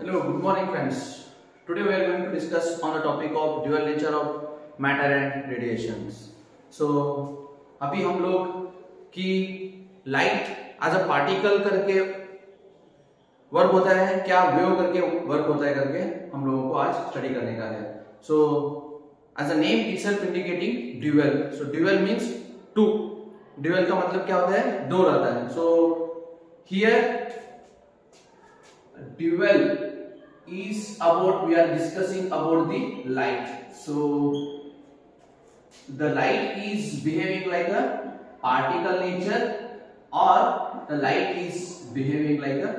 Hello, good morning friends. Today we are going to discuss on the topic of dual nature of matter and radiations. So अभी हम लोग कि light as a particle करके work होता है क्या wave करके वर्क होता है करके हम लोगों को आज स्टडी करने का है. So as a name itself indicating dual. So dual means two. Dual का मतलब क्या होता है? दो रहता है. So here dual is about we are discussing about the light. So the light is behaving like a particle nature or the light is behaving like a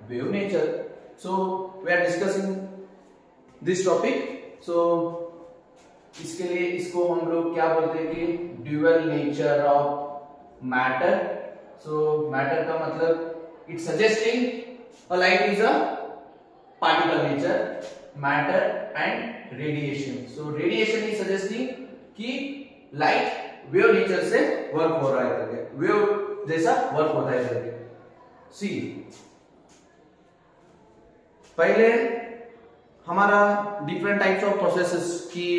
wave nature. So we are discussing this topic. So इसके लिए इसको हम लोग क्या बोलते हैं कि dual nature of matter. So matter का मतलब it suggesting a light is a particle nature, matter and radiation. So radiation is suggesting कि light wave nature से work हो रहा है करके, wave जैसा work होता है करके. See, पहले हमारा different types of processes की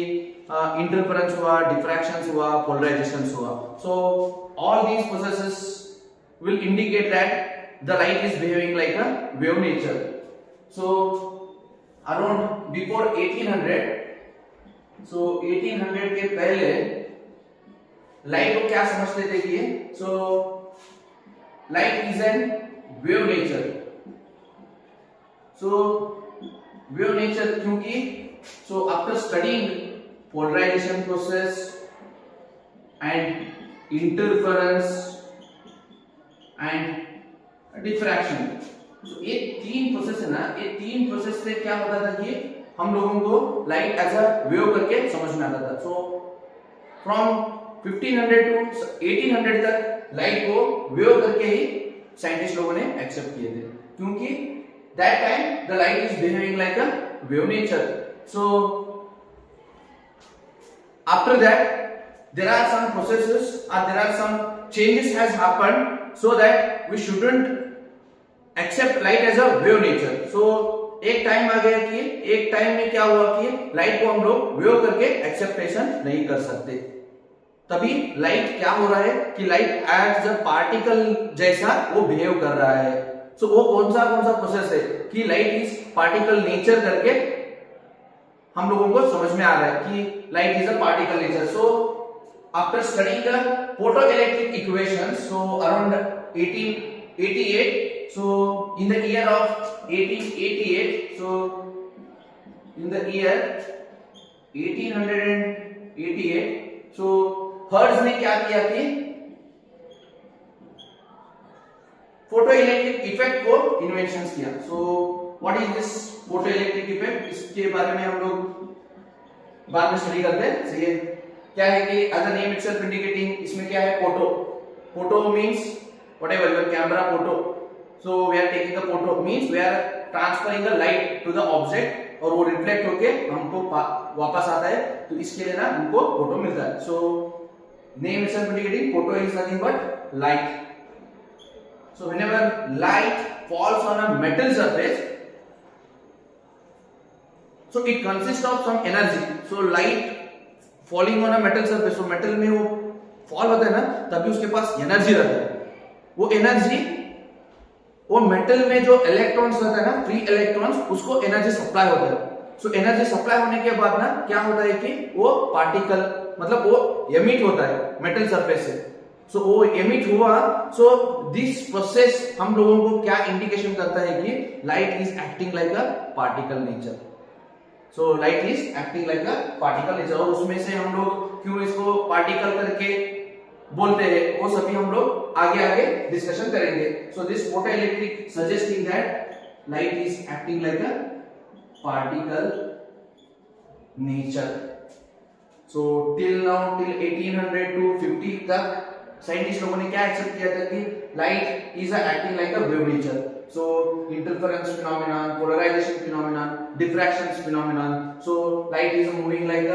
interference हुआ, diffractions हुआ, polarizations हुआ. So all these processes will indicate that the light is behaving like a wave nature. So around before 1800, so 1800 के पहले लाइट को क्या समझते थे कि so light is an wave nature. So wave nature क्योंकि so after studying polarization process and interference and diffraction. तो ये तीन प्रोसेस है ना, ये तीन प्रोसेस से क्या होता था कि हम लोगों को लाइट एज अ वेव करके समझ में आता था. सो फ्रॉम 1500 टू 1800 तक लाइट को वेव करके ही साइंटिस्ट लोगों ने एक्सेप्ट किए थे क्योंकि that time the light is behaving like a wave nature. So after that there are some processes or there are some changes has happened so that we shouldn't accept light as a wave nature. So एक time आ गया कि एक time में क्या हुआ कि light को हम लोग वेव करके एक्सेप्टेशन नहीं कर सकते. तभी लाइट क्या हो रहा है कि लाइट एज अ पार्टिकल जैसा वो बिहेव कर रहा है. सो वो कौन सा प्रोसेस है कि लाइट इज पार्टिकल नेचर करके हम लोगों को समझ में आ रहा है कि light is a particle nature. So after studying the photoelectric equations, so around 1888, so in the year of 1888, so in the year 1888, so hertz ने क्या किया कि फोटोइलेक्ट्रिक इफेक्ट को इन्वेंशन किया. So what is this photoelectric effect, इसके बारे में हम लोग बाद में स्टडी करते हैं. सही है. क्या है कि as a name itself indicating, इसमें क्या है photo means whatever your camera photo. So we are taking the photo means we are transferring the light to the object और वो रिफ्लेक्ट होके हमको वापस आता है. तो इसके लिए ना हमको फोटो मिलता है. So name itself indicating photo is nothing but light. So whenever light falls on a metal surface, so it consists of some energy. So light falling on a metal surface, so metal में वो fall होता है ना, तभी उसके पास energy रहता है. वो एनर्जी वो मेटल में जो इलेक्ट्रॉन्स रहता है ना, फ्री इलेक्ट्रॉन्स, उसको एनर्जी सप्लाई होता है. सो एनर्जी सप्लाई होने के बाद ना क्या होता है कि वो पार्टिकल मतलब वो एमिट होता है मेटल सरफेस से. सो वो एमिट हुआ. सो दिस प्रोसेस हम लोगों को क्या इंडिकेशन करता है कि light is acting like a particle nature. So light is acting like a particle nature. और उसमें से हम लोग क्यों इसको पार्टिकल करके बोलते हैं वो सभी हम लोग आगे डिस्कशन करेंगे. So this photoelectric suggesting that light is acting like a particle nature. So till 1800 to 50 तक साइंटिस्ट लोगों ने क्या एक्सेप्ट किया था कि light is acting like a wave nature. So interference phenomenon, polarization phenomenon, diffraction phenomenon. So light is moving like a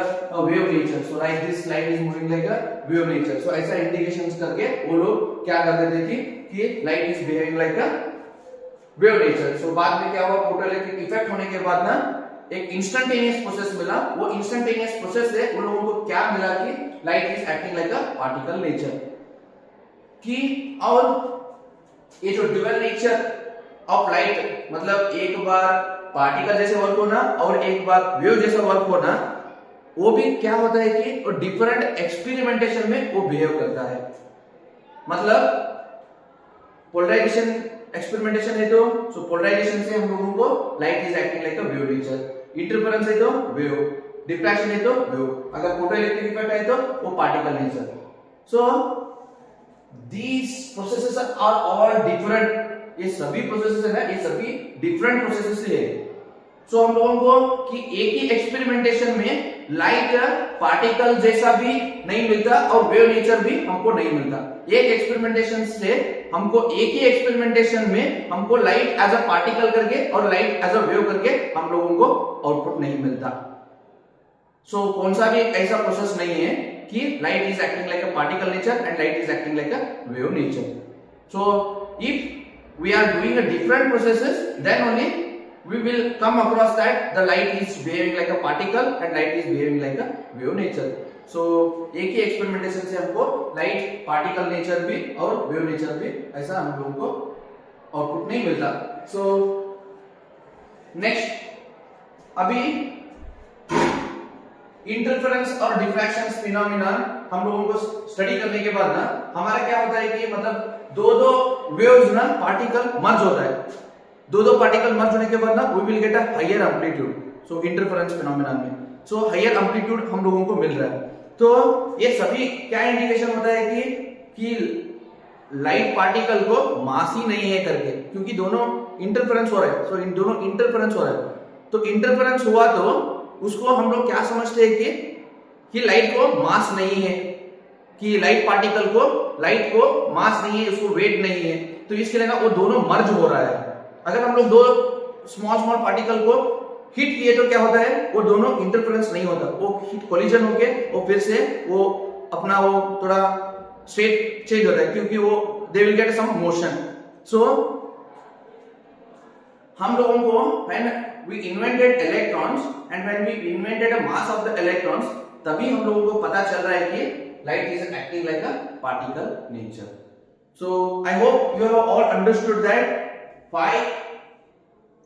wave nature. So like this light is moving like a wave nature. So ऐसा indications करके वो लोग क्या करते थे कि light is behaving like a wave nature. So बाद में क्या हुआ, फोटोइलेक्ट्रिक इफेक्ट होने के बाद ना एक इंस्टेंटेनियस प्रोसेस मिला। वो इंस्टेंटेनियस प्रोसेस से उन लोगों को क्या मिला कि light is acting like a particle nature की। और ये जो ड्यूअल नेचर ऑफ लाइट, मतलब एक बार पार्टिकल जैसे वर्क होना और एक बार वेव जैसा वर्क होना, वो भी क्या होता है कि वो डिफरेंट एक्सपेरिमेंटेशन में वो बिहेव करता है। मतलब पोलराइजेशन एक्सपेरिमेंटेशन है तो पोलराइजेशन से हम लोगों को light is acting like a wave nature, interference है तो वेव, डिफ्रैक्शन है तो वेव, अगर फोटोइलेक्ट्रिक इफेक्ट है तो वो particle nature. So these processes are all different. ये सभी प्रोसेसेस है ना, ये सभी डिफरेंट प्रोसेसेस है। सो हम लोगों को कि एक ही एक्सपेरिमेंटेशन में लाइट पार्टिकल जैसा भी नहीं मिलता और वेव नेचर भी हमको नहीं मिलता। एक एक्सपेरिमेंटेशन से हमको एक ही एक्सपेरिमेंटेशन में हमको लाइट एज अ पार्टिकल करके और लाइट एज अ वेव करके हम लोगों को आउटपुट नहीं मिलता। सो कौन सा भी ऐसा प्रोसेस नहीं है कि light is acting like a particle nature and light is acting like a wave nature. So if we are doing a different processes, then only we will come across that the light is behaving like a particle and light is behaving like a wave nature. So एक ही experimentation से हमको light particle nature भी और wave nature भी ऐसा हम लोगों को आउटपुट नहीं मिलता। सो नेक्स्ट, अभी इंटरफेरेंस और डिफ्रैक्शन फिनोमेना हम लोगों को स्टडी करने के बाद ना हमारा क्या होता है कि मतलब दो वेव्स ना पार्टिकल मर्ज होता है। दो पार्टिकल मर्ज होने के बाद ना we will get a higher amplitude. So interference phenomena में सो हायर एम्पलीट्यूड हम लोगों को मिल रहा है। तो ये सभी क्या इंडिकेशन होता है कि लाइट पार्टिकल को मास ही नहीं है करके, क्योंकि दोनों इंटरफेरेंस हो रहा है। सो इन दोनों इंटरफेरेंस हो रहा है, तो इंटरफेरेंस हुआ तो उसको हम लोग क्या समझते हैं कि लाइट को मास नहीं है, कि लाइट पार्टिकल को लाइट को मास नहीं है, उसको वेट नहीं है। तो इसके लिए ना वो दोनों मर्ज हो रहा है। अगर हम लोग दो स्मॉल पार्टिकल को हिट किए तो क्या होता है, वो दोनों इंटरफेरेंस नहीं होता, वो हिट कोलिजन होके वो फिर से वो अपना वो थोड़ा स्टेट चेंज होता है, क्योंकि वो they will get some motion. So हम लोगों को when we invented electrons and when we invented a mass of the electrons, तभी हम लोगों को पता चल रहा है कि light is acting like a particle nature. So I hope you have all understood that why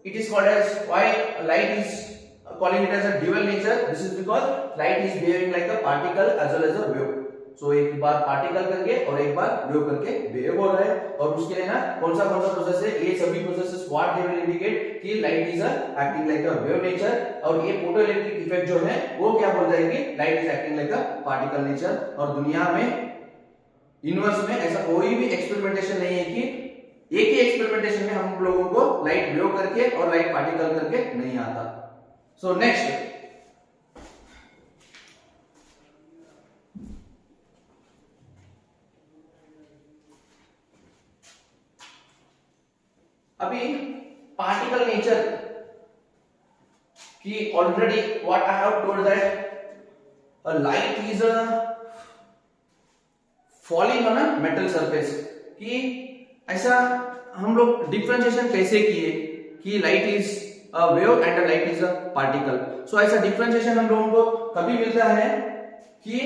it is called as, why light is calling it as a dual nature. This is because light is behaving like a particle as well as a wave. So एक बार particle करके और एक बार wave करके behave हो रहा है। और उसके लिए ना कौन सा प्रोसेस है, ये सभी processes what they will indicate कि light is acting like a wave nature. और ये फोटोइलेक्ट्रिक इफेक्ट जो है वो क्या बोलता है कि light is acting like a particle nature. और दुनिया में यूनिवर्स में ऐसा कोई भी एक्सपेरिमेंटेशन नहीं है कि एक ही एक्सपेरिमेंटेशन में हम लोगों को लाइट वेव करके और लाइट पार्टिकल करके नहीं आता। सो नेक्स्ट, अभी पार्टिकल नेचर की already what I have told that a light is falling on a metal surface. कि ऐसा हम लोग डिफरेंशिएशन कैसे किए कि light is a wave and a light is a particle. So ऐसा डिफरेंशिएशन हम लोगों को कभी मिलता है कि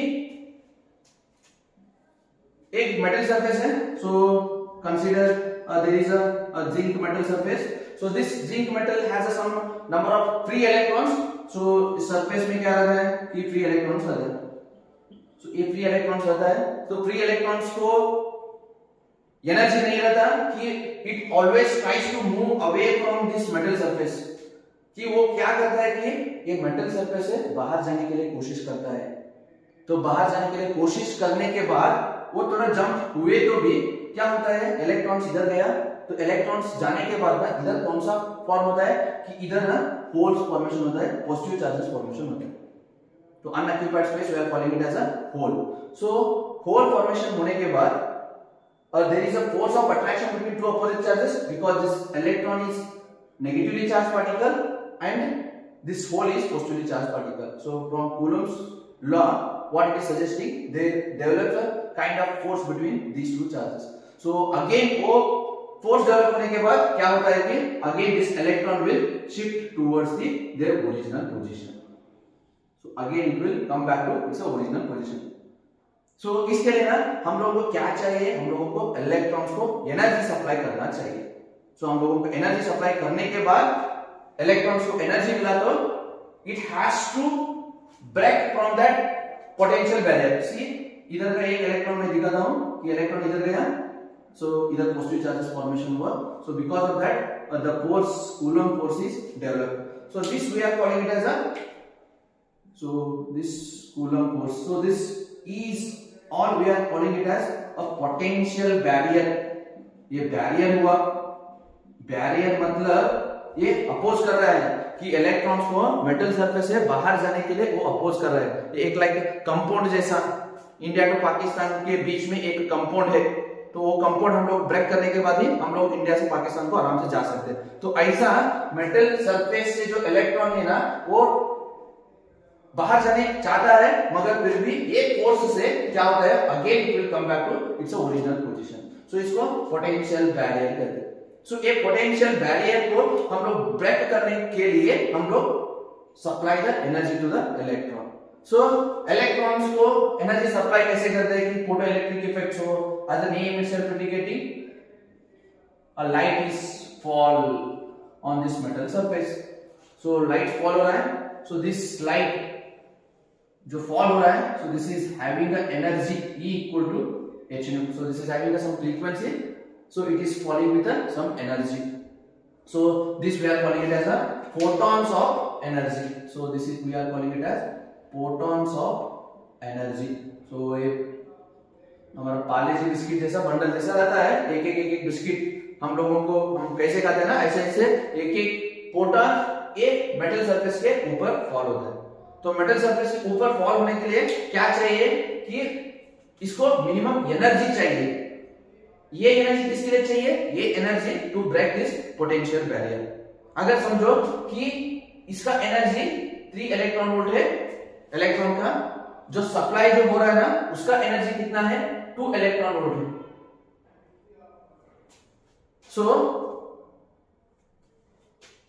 एक मेटल सरफेस है। So consider there is a zinc metal surface. So this zinc metal has some number of free electrons. So इस surface में क्या रहता है कि free electrons रहते हैं। So ये free electrons रहता है, तो free electrons को एनर्जी नहीं रहता कि it always tries to move away from this metal surface। कि वो क्या करता है कि ये metal surface से बाहर जाने के लिए कोशिश करता है। तो बाहर जाने के लिए कोशिश करने के बाद वो थोड़ा जंप हुए तो भी क्या होता है, इलेक्ट्रॉन्स इधर गया, तो इलेक्ट्रॉन्स जाने के बाद ना इधर कौन सा फॉर्म होता है कि इधर ना होल्स फॉर्मेशन होता है, पॉजिटिव चार्जेस फॉर्मेशन होता है। तो unoccupied space we are calling it as a hole. So hole formation होने के बाद there is a force of attraction between two opposite charges because this electron is negatively charge particle and this hole is positively charge particle. So from Coulomb's law what it is suggesting, they develop a kind of force between these two charges. So again वो force develop होने के बाद क्या होता है कि again this electron will shift towards the there original position. So again it will come back to its original position. So इसके लिए ना हम लोगों को क्या चाहिए, हम लोगों को इलेक्ट्रॉन्स को एनर्जी सप्लाई करना चाहिए. सो हम लोगों को एनर्जी सप्लाई करने के बाद इलेक्ट्रॉन्स को एनर्जी मिला तो it has to break from that potential barrier. See इधर का एक इलेक्ट्रॉन मैं दिखाता हूं कि इलेक्ट्रॉन इधर गया, सो इधर पॉजिटिव चार्जेस फॉर्मेशन हुआ. So because of that the force Coulomb force is developed. So this we are calling it as a, so this Coulomb force, so this is or we are calling it as a potential barrier. ये barrier हुआ. Barrier मतलब ये oppose कर रहा है कि electrons को metal surface से बाहर जाने के लिए वो अपोज कर रहा है. ये एक लाइक कंपाउंड जैसा इंडिया टू पाकिस्तान के बीच में एक कंपाउंड है, तो वो कंपाउंड हम लोग ब्रेक करने के बाद ही हम लोग इंडिया से पाकिस्तान को आराम से जा सकते हैं. तो ऐसा मेटल सरफेस से जो इलेक्ट्रॉन है ना वो बाहर जाने चाहता है, मगर फिर भी एक फोर्स से क्या होता है, again it will come back to its original position. So इसको पोटेंशियल बैरियर कहते हैं. सो एक पोटेंशियल बैरियर को हम लोग ब्रेक करने के लिए हम लोग supply the energy to the electron. So electrons को एनर्जी सप्लाई कैसे करते हैं कि फोटो इलेक्ट्रिक इफेक्ट्स हो, as the name itself indicating a light is fall on this metal surface. So light fall हो रहा है, सो दिस लाइट जो फॉल हो रहा है, so this is having the energy E equal to h nu. So this is having some frequency, so it is falling with some energy. So this we are calling it as a photons of energy. So this is we are calling it as photons of energy. So ये हमारा पार्ले जी biscuit जैसा bundle जैसा रहता है, एक biscuit हम लोगों को हम कैसे खाते हैं ना, ऐसे एक एक फोटॉन एक मेटल सरफेस के ऊपर फॉल होता है. तो मेटल सरफेस के ऊपर फॉल होने के लिए क्या चाहिए कि इसको मिनिमम एनर्जी चाहिए. ये एनर्जी किसके लिए चाहिए, ये energy to break this potential barrier. अगर समझो कि इसका एनर्जी 3 इलेक्ट्रॉन वोल्ट है, इलेक्ट्रॉन का जो सप्लाई जो हो रहा है ना उसका एनर्जी कितना है, 2 इलेक्ट्रॉन वोल्ट है. सो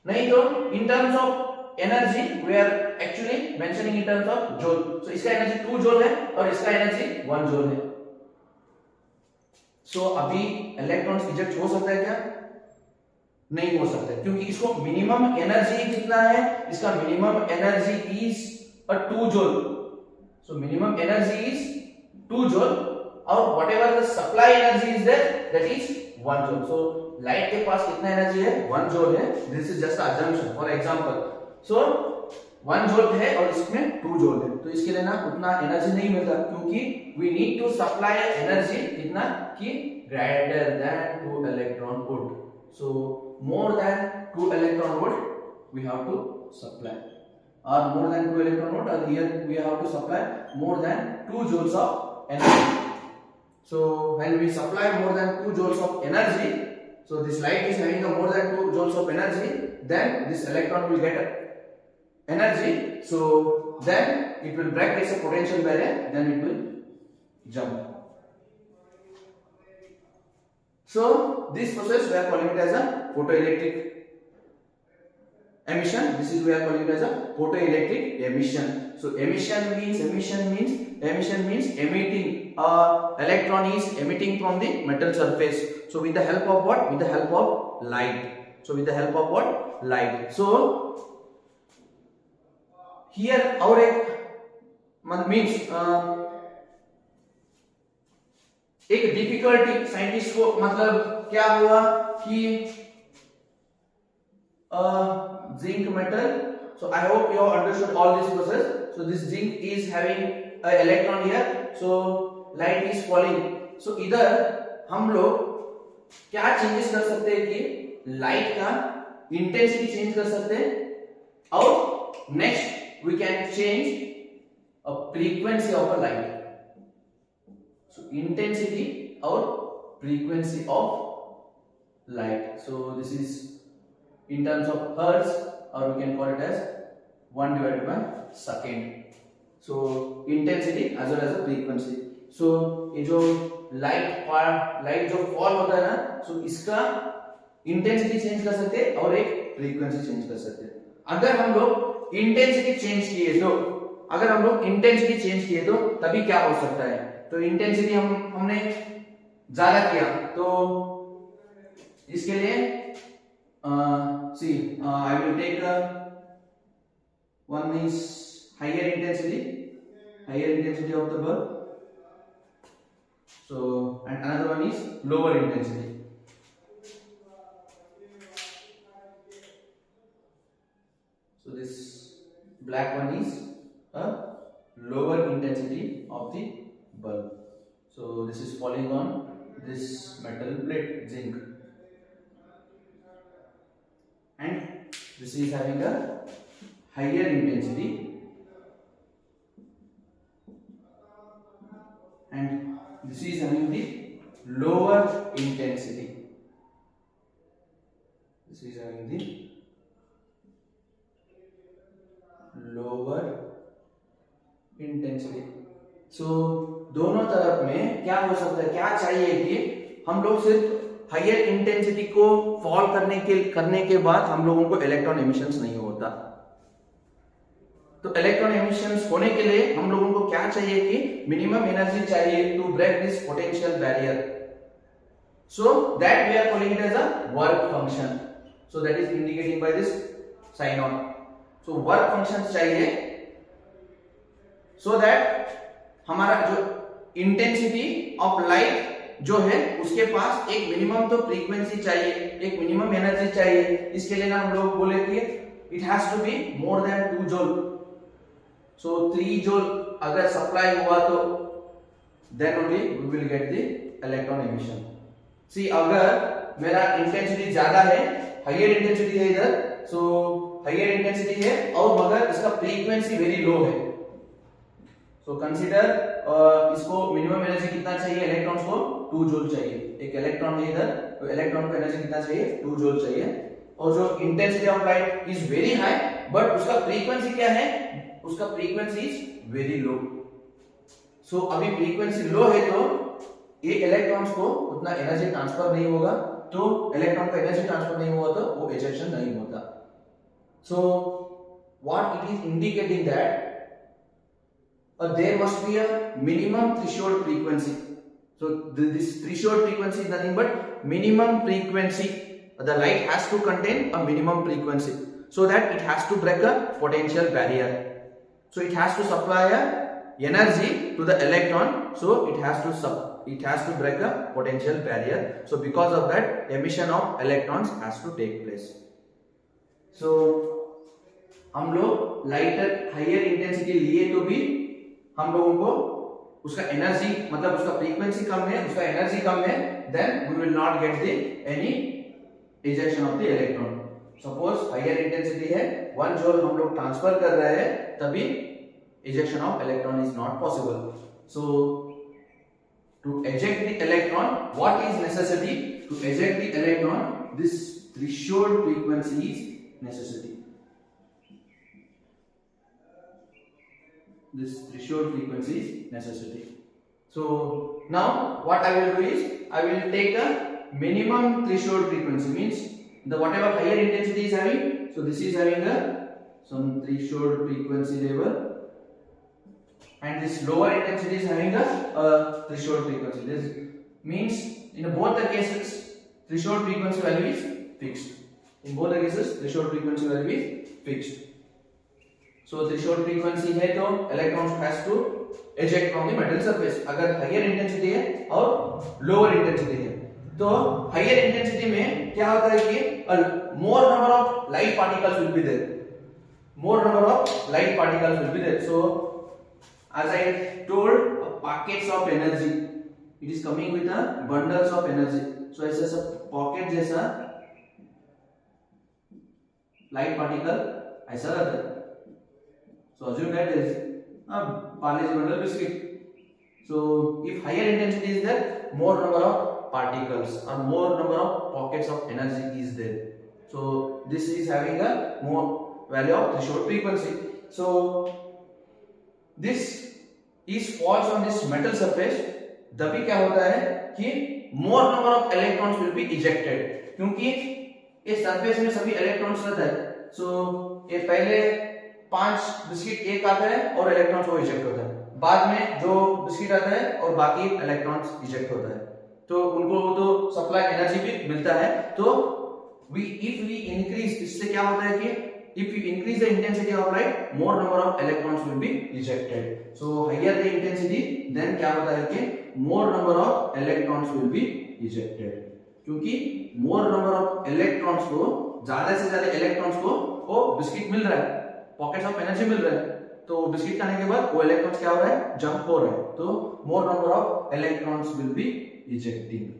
नहीं तो in terms of energy we are actually mentioning in terms of joule. So इसका एनर्जी 2 जूल है और इसका एनर्जी 1 जूल है. सो अभी इलेक्ट्रॉन्स इजेक्ट हो सकता है क्या, नहीं हो सकता है, क्योंकि इसको मिनिमम एनर्जी कितना है, इसका minimum energy is 2 joule. So minimum energy is 2 joule और whatever the supply energy is there that is 1 joule. So light के पास कितना एनर्जी है, 1 जूल है. This is just assumption for example. So 1 joule है और इसमें 2 जूल है, तो इसके लिए ना उतना एनर्जी नहीं मिलता, क्योंकि we need to supply energy कितना कि greater than 2 electron volt. So more than 2 electron volt we have to supply, और मोर देन 2 इलेक्ट्रॉन वोल्ट, और here we have to supply more than 2 joules of energy. So when we supply more than 2 joules of energy, so this light is having a more than 2 joules of energy, then this electron will get energy, so then it will break its potential barrier, then it will jump. So this process we are calling it as a photoelectric emission. This is we are calling it as a photoelectric emission. So emission means emitting. Electron is emitting from the metal surface. So with the help of what? With the help of light. So with the help of what? Light. So here our means एक difficulty scientist को मतलब क्या हुआ कि zinc metal. So I hope you have understood all this process. So this zinc is having a electron here, so light is falling. So इधर हम लोग क्या चेंजेस कर सकते हैं कि लाइट का इंटेंसिटी चेंज कर सकते हैं, और next we can change a frequency of a light. So intensity or frequency of light. So this is in terms of hertz, or we can call it as 1 divided by second. So intensity as well as the frequency. So ये जो light जो fall होता है ना, सो इसका intensity change कर सकते हैं और एक फ्रीक्वेंसी चेंज कर सकते हैं। अगर हम लोग इंटेंसिटी चेंज किए तो तभी क्या हो सकता है, तो इंटेंसिटी हमने ज्यादा किया तो इसके लिए see I will take one is higher intensity of the bulb, so and another one is lower intensity. So this black one is a lower intensity of the bulb, so this is falling on this metal plate, zinc, and this is having a higher intensity and this is having the lower intensity. This is having the lower intensity. So दोनों तरफ में क्या हो सकता है, क्या चाहिए कि हम लोग सिर्फ हायर इंटेंसिटी को फॉल करने के बाद हम लोगों को इलेक्ट्रॉन एमिशंस नहीं होता। तो इलेक्ट्रॉन एमिशंस होने के लिए हम लोगों को क्या चाहिए कि मिनिमम एनर्जी चाहिए to break this potential barrier, so that we are calling it as a work function, so that is indicating by this sign on. So work function चाहिए सो दैट हमारा जो इंटेंसिटी ऑफ लाइट जो है उसके पास एक minimum तो frequency चाहिए, एक मिनिमम एनर्जी चाहिए। इसके लिए ना हम लोग बोले कि it has to be more than 2 joule, so 3 joule अगर सप्लाई हुआ तो then only we will get the electron emission. See अगर मेरा इंटेंसिटी ज्यादा है, हायर इंटेंसिटी है इधर, सो हायर इंटेंसिटी है और मगर इसका फ्रीक्वेंसी वेरी लो है, सो कंसीडर इसको मिनिमम एनर्जी कितना चाहिए, इलेक्ट्रॉन्स को 2 जूल चाहिए। एक इलेक्ट्रॉन है इधर, तो इलेक्ट्रॉन को एनर्जी कितना चाहिए, 2 जूल चाहिए। और जो intensity of light is very high but उसका फ्रीक्वेंसी क्या है, उसका फ्रीक्वेंसी इज वेरी लो। सो अभी फ्रीक्वेंसी लो है तो ये इलेक्ट्रॉन्स को उतना एनर्जी ट्रांसफर नहीं होगा, तो इलेक्ट्रॉन का एनर्जी ट्रांसफर नहीं हुआ तो वो इजेक्शन नहीं होता। So what it is indicating that there must be a minimum threshold frequency. So this threshold frequency is nothing but minimum frequency. The light has to contain a minimum frequency so that it has to break a potential barrier. So it has to supply a energy to the electron, so it has to break a potential barrier. So because of that emission of electrons has to take place. So हम लोग lighter higher intensity लिए तो भी हम लोगों को उसका energy मतलब उसका फ्रीक्वेंसी कम है, उसका एनर्जी कम है, then we will not get the any ejection of the electron. Suppose higher intensity है, 1 जूल हम लोग ट्रांसफर कर रहे हैं, तभी ejection of electron is not possible. So to eject the electron, what is necessity to eject the electron, this threshold frequency is necessity. This threshold frequency is necessity. So now what I will do is I will take a minimum threshold frequency, means the whatever higher intensity is having, so this is having a some threshold frequency level and this lower intensity is having a threshold frequency. This means in both the cases threshold frequency value is fixed. In both the cases threshold frequency value is fixed. So threshold frequency है तो electrons has to eject from the metal surface। अगर higher intensity है और lower intensity है, तो higher intensity में क्या होता है कि more number of light particles will be there, more number of light particles will be there. So as I told, packets of energy, it is coming with a bundles of energy. So ऐसा सब pocket जैसा light particle ऐसा रहता है। So assume that there is a Parle's bundle biscuit. So if higher intensity is there, more number of particles or more number of pockets of energy is there. So this is having a more value of threshold frequency. So this is falls on this metal surface तभी क्या होता है कि मोर number of electrons will B ejected, क्योंकि इस surface में सभी electrons रहता है। सो ये पहले 5 बिस्किट एक आता है और इलेक्ट्रॉन्स वो इजेक्ट होता है, बाद में जो बिस्किट आता है और बाकी इलेक्ट्रॉन्स इजेक्ट होता है, तो उनको तो सप्लाई एनर्जी भी मिलता है। तो इफ वी इंक्रीज, इससे क्या होता है कि if you increase the intensity of light, more number of electrons will be ejected. So higher the intensity, then क्या होता है कि more number of electrons will be ejected, क्योंकि more number of electrons को, ज्यादा से ज्यादा electrons को वो बिस्किट मिल रहा है, पॉकेट्स ऑफ एनर्जी मिल रहा है, तो बिस्किट खाने के बाद वो इलेक्ट्रॉन्स क्या हो रहा है, जंप हो रहा है, तो more number of electrons will be ejecting.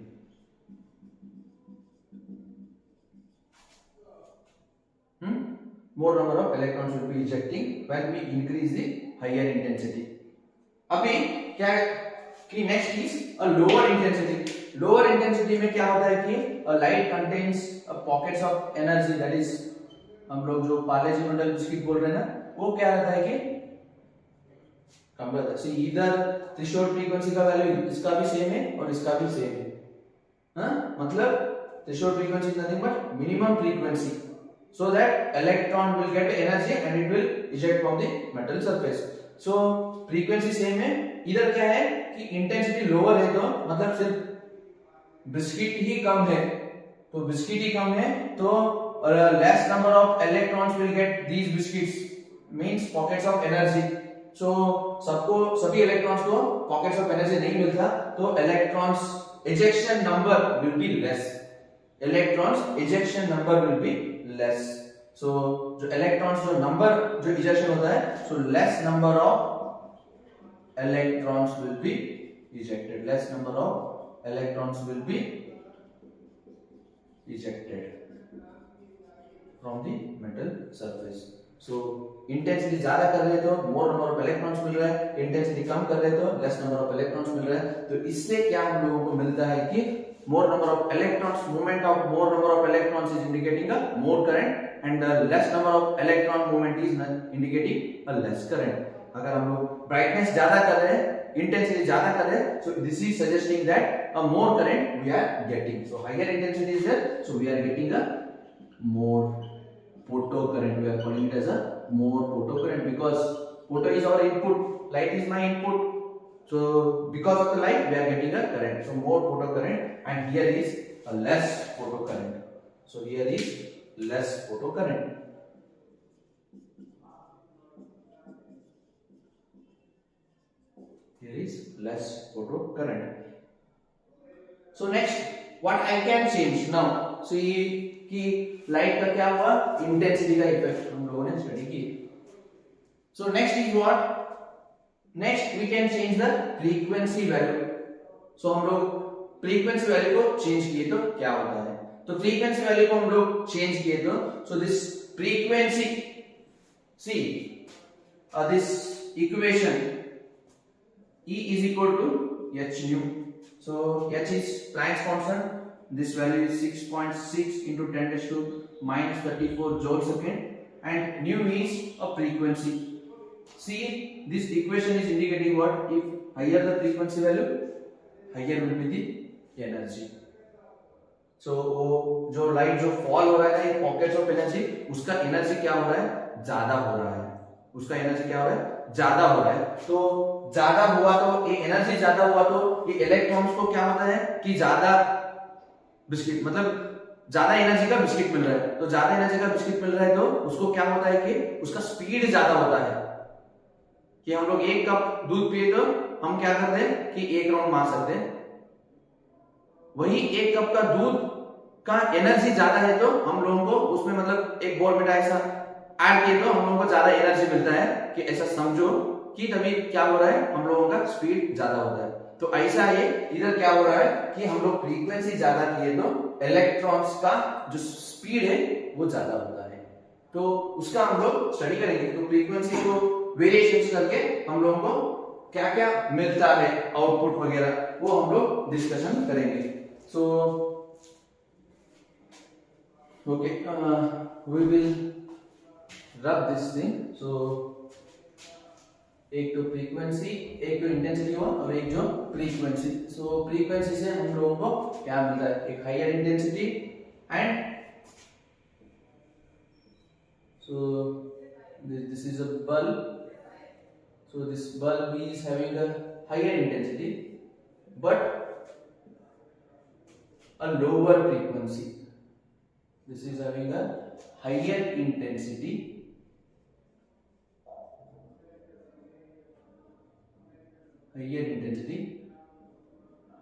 More number of electrons will be ejecting when we increase the higher intensity. अभी क्या कि next is a lower intensity. Lower intensity में क्या होता है कि light contains pockets of energy, that is हम लोग जो पार्ले जी नूडल बिस्किट बोल रहे हैं ना, वो क्या रहता है कि कम रहता है। सी इधर थ्रेशोल्ड फ्रीक्वेंसी का वैल्यू इसका भी सेम है और इसका भी सेम है, हाँ, मतलब threshold frequency is nothing but minimum frequency, so that electron will get energy and it will eject from the metal surface. So frequency same है, इधर क्या है कि इंटेंसिटी लोअर है, तो मतलब सिर्फ बिस्किट ही कम है, तो बिस्किट ही कम है, तो less number of electrons will get these biscuits, means pockets of energy. So सभी इलेक्ट्रॉन्स को पॉकेट्स ऑफ एनर्जी नहीं मिलता, तो electrons ejection number will be less, electrons ejection number will be less. So जो electrons जो number जो ejection होता है, so less number of electrons will be ejected, less number of electrons will be ejected from the metal surface. So intensity ज्यादा कर रहे तो मोर number of electrons मिल रहा है, इंटेंसिटी कम कर रहे तो लेस नंबर ऑफ इलेक्ट्रॉन्स मिल रहा है, तो इससे क्या हम लोगों को मिलता है कि मोर number of electrons, movement of more number of electrons is indicating a more current and the less number of electron movement is indicating a less current. अगर हम लोग ब्राइटनेस ज्यादा कर रहे हैं, इंटेंसिटी ज्यादा कर रहे हैं, so this is suggesting that a more current we are getting. So higher intensity is there, so we are getting a more photo current, we are calling it as a more photo current, because photo is our input, light is my input, so because of the light we are getting a current, so more photo current, and here is a less photo current, so here is less photo current. Here is less photo current. So next what I can change now, see कि light का क्या हुआ, intensity का effect हम लोगों ने study की। So next is what, next we can change the frequency value. So हम लोग फ्रीक्वेंसी वैल्यू को चेंज किए तो क्या होता है, तो फ्रीक्वेंसी वैल्यू को हम लोग चेंज किए तो so this frequency, see this equation E is equal to h nu, so h is Planck's constant, this value is 6.6 into 10 raised to minus 34 joule second, and nu is a frequency. See, this equation is indicating what, if higher the frequency value, higher will be the energy. So वो जो light जो fall हो रहा है pockets of energy, उसका energy क्या हो रहा है, ज्यादा हो रहा है, उसका एनर्जी क्या हो रहा है, ज्यादा हो रहा है। तो ज्यादा हुआ तो ये एनर्जी ज्यादा हुआ तो ये इलेक्ट्रॉन्स को क्या होता है कि ज्यादा बिस्किट, मतलब ज्यादा एनर्जी का बिस्किट मिल रहा है, तो ज्यादा एनर्जी का बिस्किट मिल रहा है तो उसको क्या होता है कि उसका स्पीड ज्यादा होता है, कि हम लोग 1 कप दूध पिए तो हम क्या करते हैं कि 1 राउंड मार सकते हैं, वही 1 कप का दूध का एनर्जी ज्यादा है तो हम लोगों को उसमें मतलब एक बॉर्नविटा ऐसा ऐड किए तो हम लोगों को ज्यादा एनर्जी मिलता है, कि ऐसा समझो कि तभी क्या हो रहा है, हम लोगों का स्पीड ज्यादा होता है। तो ऐसा है इधर क्या हो रहा है कि हम लोग फ्रीक्वेंसी ज्यादा किए तो इलेक्ट्रॉन्स का जो स्पीड है वो ज्यादा होता है, तो उसका हम लोग स्टडी करेंगे। तो फ्रीक्वेंसी को वेरिएशंस करके हम लोगों को क्या क्या मिलता है, आउटपुट वगैरह, वो हम लोग डिस्कशन करेंगे। So okay, we will rub this thing, so एक तो फ्रीक्वेंसी, एक तो इंटेंसिटी हुआ और एक जो फ्रीक्वेंसी। सो फ्रीक्वेंसी से हम लोगों को क्या मिलता है, एक higher intensity and so this is a bulb, so this bulb is having a higher intensity but a lower frequency. This is having a higher intensity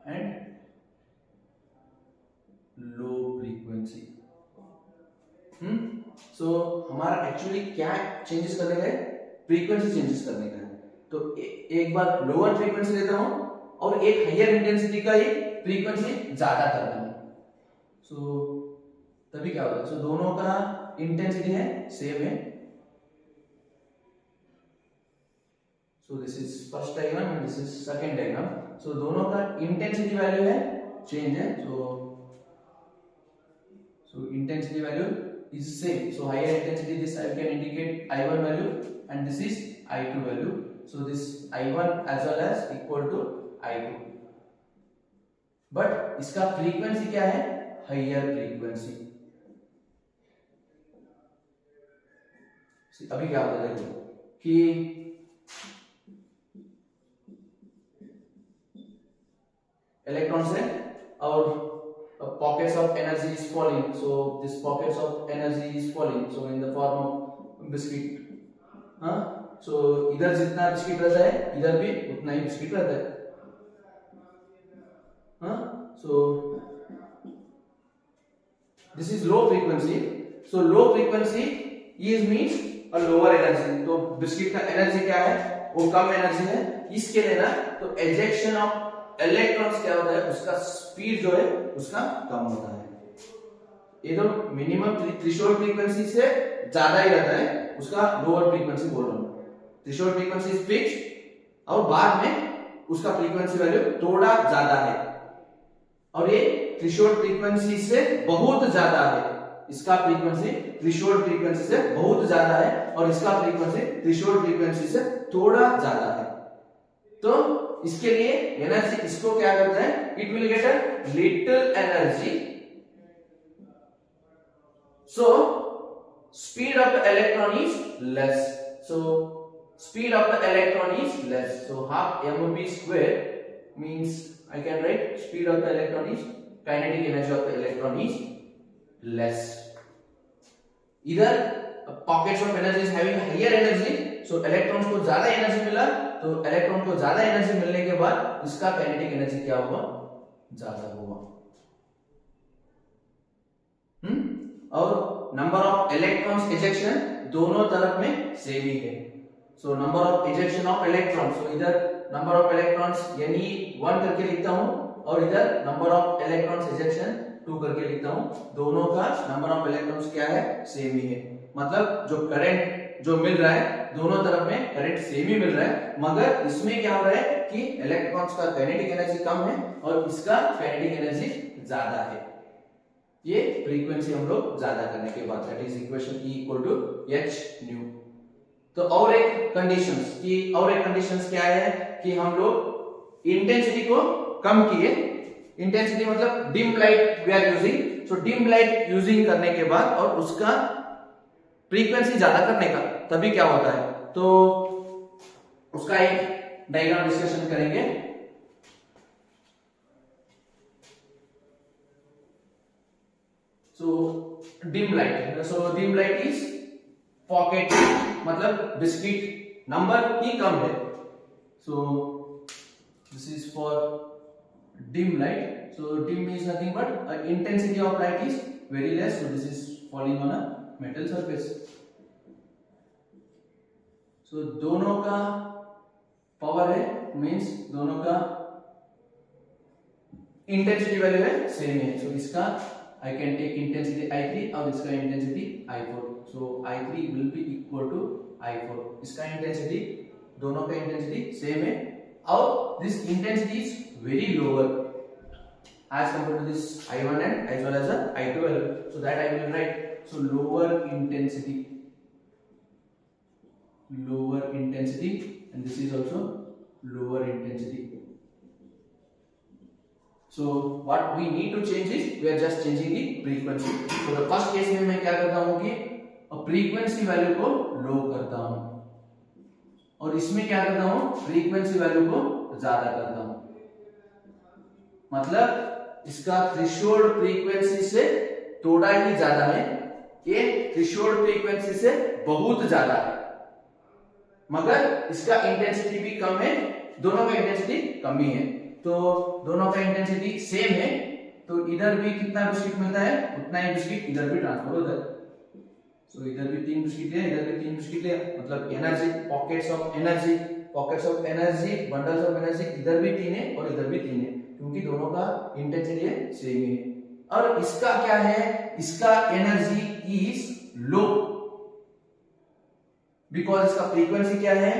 and low frequency. सो हमारा actually क्या चेंजेस करने का है, frequency changes करने का है। तो एक बार लोअर फ्रीक्वेंसी लेता हूं और एक हायर इंटेंसिटी का एक फ्रीक्वेंसी ज्यादा करता हूं, सो तभी क्या होगा, सो दोनों का इंटेंसिटी है सेम है। So this is first diagram and this is second diagram. So दोनों का इंटेंसिटी वैल्यू है चेंज है, so intensity value is same. So higher intensity, this I can indicate I1 value and this is I2 value. So this I1 as well as equal to I2, but इसका frequency क्या है, higher frequency। अभी क्या होता है देखो कि electron से और pockets of energy is falling, so this pockets of energy is falling, so in the form of biscuit, हाँ, so इधर जितना बिस्किट रहता है इधर भी उतना ही बिस्किट रहता है, हाँ, so this is low frequency, so low frequency is means a lower energy। तो बिस्किट का एनर्जी क्या है, वो कम एनर्जी है, इसके लिए ना तो एजेक्शन ऑफ इलेक्ट्रॉन्स क्या होता है, उसका स्पीड जो है उसका कम होता है। ये तो मिनिमम थ्रेशोल्ड फ्रीक्वेंसी से ज्यादा ही रहता है, उसका लोअर फ्रीक्वेंसी बोल रहा हूं। थ्रेशोल्ड फ्रीक्वेंसी इज फिक्स्ड और बाद में उसका फ्रीक्वेंसी वैल्यू थोड़ा ज्यादा है, और ये थ्रेशोल्ड फ्रीक्वेंसी से बहुत ज्यादा है, इसका फ्रीक्वेंसी थ्रेशोल्ड फ्रीक्वेंसी से बहुत ज्यादा है और इसका फ्रीक्वेंसी थ्रेशोल्ड फ्रीक्वेंसी से थोड़ा ज्यादा है। तो इसके लिए एनर्जी इसको क्या करता है, it will get a little energy, so speed of the electron is less, so speed of the electron is less, so half mv square means I can write speed of the electron is kinetic energy of the electron is less. इधर pockets of energy is having higher energy, so electrons को ज्यादा energy मिला, तो electron को ज्यादा energy मिलने के बाद इसका काइनेटिक एनर्जी क्या हुआ, ज्यादा हुआ। और नंबर ऑफ इलेक्ट्रॉन्स इजेक्शन दोनों तरफ में सेम ही है, so number of ejection of electrons, so इधर नंबर ऑफ इलेक्ट्रॉन्स यानी 1 करके लिखता हूं और इधर नंबर ऑफ इलेक्ट्रॉन्स इजेक्शन 2 करके लिखता हूं, दोनों का नंबर ऑफ इलेक्ट्रॉन्स क्या है, सेम ही है। मतलब जो करंट जो मिल रहा है दोनों तरफ में करंट सेम ही मिल रहा है, मगर इसमें क्या हो रहा है कि इलेक्ट्रॉन्स का काइनेटिक एनर्जी कम है और इसका काइनेटिक एनर्जी ज्यादा है। ये फ्रीक्वेंसी हम लोग ज्यादा करने के बाद, that is equation E equal to h nu. तो और एक कंडीशंस क्या है कि हम लोग इंटेंसिटी को कम किए, इंटेंसिटी मतलब dim light we are using, so dim light using करने के बाद और उसका फ्रीक्वेंसी ज्यादा करने का, तभी क्या होता है, तो उसका एक डायग्राम डिस्कशन करेंगे। So dim light is pocket, मतलब बिस्किट नंबर ही कम है, so this is for dim light, so dim is nothing but intensity of light is very less, so this is falling on a metal surface. So दोनों का power है, means दोनों का intensity value है same है, सो इसका I can take intensity I3 और इसका intensity I4, so I3 will be equal to I4, इसका इंटेंसिटी दोनों का इंटेंसिटी सेम है और this intensity is very lower as compared to this I1 and as well as the I2 value, so that I will write, so lower intensity, lower intensity, and this is also lower intensity. So what we need to change is we are just changing the frequency. So the first case में मैं क्या करता हूँ कि frequency value को लो करता हूँ, और इसमें क्या करता हूँ फ्रीक्वेंसी वैल्यू को ज्यादा करता हूँ। मतलब इसका थ्रेशोल्ड फ्रीक्वेंसी से थोड़ा ही ज्यादा है, ये थ्रेशोल्ड फ्रीक्वेंसी से बहुत ज्यादा है, मगर इसका इंटेंसिटी भी कम है, दोनों का इंटेंसिटी कम ही है। तो दोनों का इंटेंसिटी सेम है, तो इधर भी कितना बिस्किट मिलता है उतना ही बिस्किट इधर भी ट्रांसफर होता है। सो इधर भी 3 बिस्किट है, इधर भी 3 बिस्किट है, मतलब energy, pockets of energy, bundles of energy इधर भी 3 है और इधर भी 3 है, क्योंकि दोनों का इंटेंसिटी सेम ही है। और इसका क्या है, इसका एनर्जी इज लो बिकॉज इसका फ्रीक्वेंसी क्या है,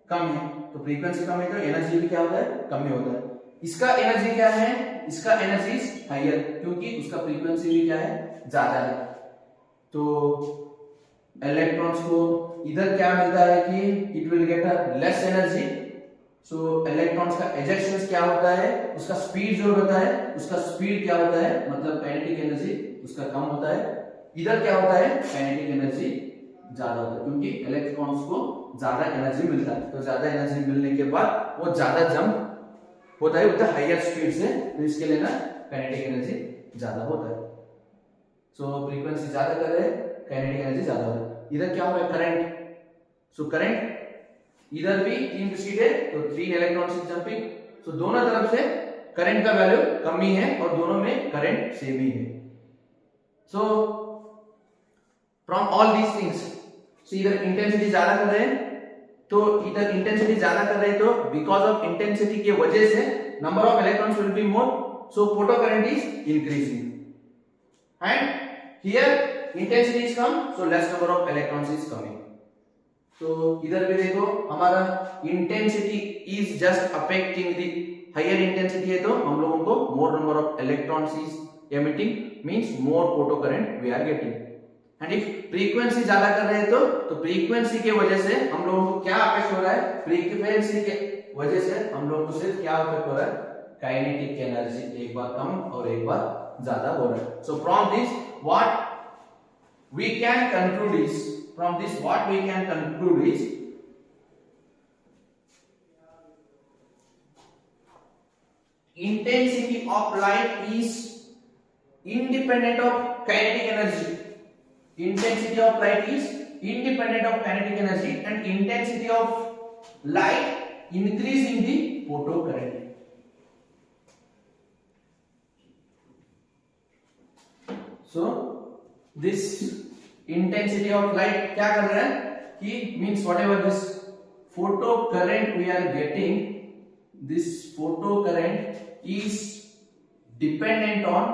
कम है, तो फ्रीक्वेंसी कम है तो एनर्जी भी क्या होता है, कम ही होता है। इसका एनर्जी क्या है, इसका एनर्जी इज हायर, क्योंकि उसका फ्रीक्वेंसी भी क्या है, ज्यादा है। तो इलेक्ट्रॉन्स को इधर क्या मिलता है कि it will get a less energy. So electrons का एजेक्शन क्या होता है, उसका स्पीड जो होता है, उसका स्पीड क्या होता है, मतलब काइनेटिक एनर्जी उसका कम होता है। इधर क्या होता है, काइनेटिक एनर्जी ज्यादा होता है, क्योंकि इलेक्ट्रॉन्स को ज्यादा एनर्जी मिलता है। तो ज्यादा एनर्जी मिलने के बाद वो ज्यादा जंप होता है विद हायर स्पीड से, तो इसके लिए ना काइनेटिक एनर्जी ज्यादा होता है। सो फ्रीक्वेंसी ज्यादा कर रहे हैं, काइनेटिक एनर्जी ज्यादा होता है। इधर क्या हो रहा है, करंट। सो करंट इधर भी 3 बिस्किट है तो 3 इलेक्ट्रॉन्स इज जंपिंग, सो दोनों तरफ से करंट का वैल्यू कम ही है और दोनों में करंट सेम ही है। So from all these things, so इधर इंटेंसिटी ज्यादा कर रहे हैं, तो इधर इंटेंसिटी ज्यादा कर रहे हैं, तो बिकॉज ऑफ इंटेंसिटी की वजह से number of electrons will be more, so photo current is increasing, and here intensity is कम, so less number of electrons is coming. तो इधर भी देखो हमारा intensity is just affecting the higher intensity है, तो हम लोगों को more number of electrons is emitting, means more photo current we are getting. And if frequency ज्यादा कर रहे हैं तो फ्रीक्वेंसी के वजह से हम लोगों को क्या अफेक्ट हो रहा है, फ्रीक्वेंसी के वजह से हम लोगों को सिर्फ क्या अफेक्ट हो रहा है, काइनेटिक एनर्जी एक बार कम और एक बार ज्यादा हो रहा है। So from this what we can conclude is, from this what we can conclude is, intensity of light is independent of kinetic energy. Intensity of light is independent of kinetic energy, and intensity of light increase in the photo current. So this intensity of light क्या कर रहा है कि means whatever this photo current we are getting, this photo current is dependent on,